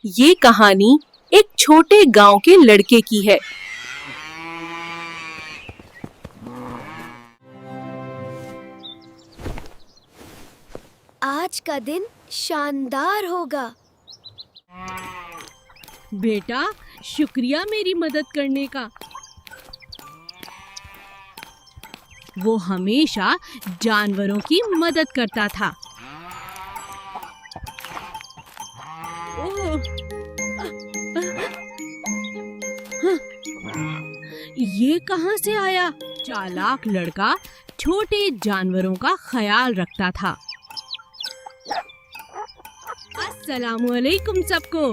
ये कहानी एक छोटे गांव के लड़के की है। आज का दिन शानदार होगा। बेटा, शुक्रिया मेरी मदद करने का। वो हमेशा जानवरों की मदद करता था। ओह! ये कहाँ से आया? चालाक लड़का छोटे जानवरों का ख्याल रखता था। अस्सलामुअलैकुम सबको।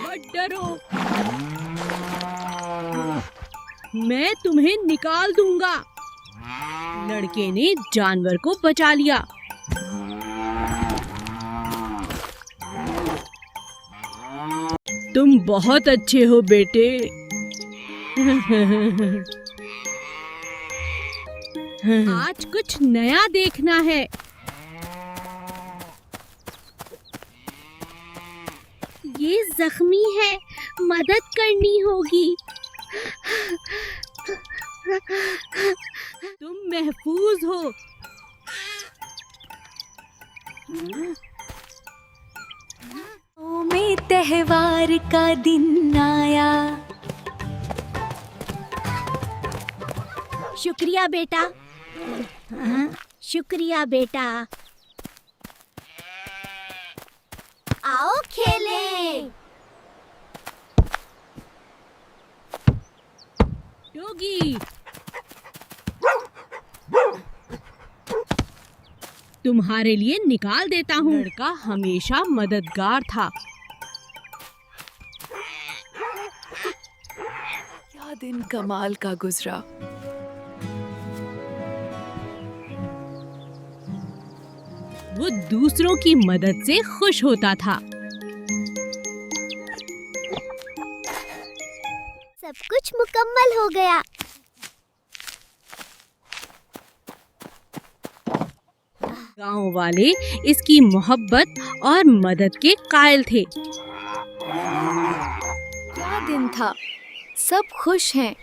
मत डरो, मैं तुम्हें निकाल दूंगा। लड़के ने जानवर को बचा लिया। तुम बहुत अच्छे हो बेटे। आज कुछ नया देखना है। ये जख्मी है, मदद करनी होगी। तुम महफूज हो। में त्योहार का दिन आया। शुक्रिया बेटा। शुक्रिया बेटा। आओ खेलें। डोगी, तुम्हारे लिए निकाल देता हूँ। लड़का हमेशा मददगार था। क्या दिन कमाल का गुजरा। वो दूसरों की मदद से खुश होता था। सब कुछ मुकम्मल हो गया। गांव वाले इसकी मोहब्बत और मदद के कायल थे। क्या दिन था, सब खुश हैं।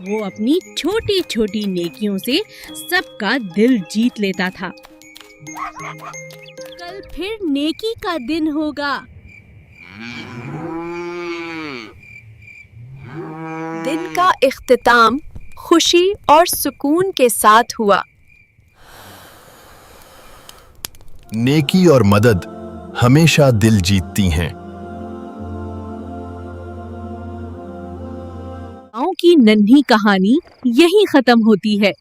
वो अपनी छोटी छोटी नेकियों से सबका दिल जीत लेता था। कल फिर नेकी का दिन होगा। दिन का इख्तिताम खुशी और सुकून के साथ हुआ। नेकी और मदद हमेशा दिल जीतती हैं। गांव की नन्ही कहानी यहीं खत्म होती है।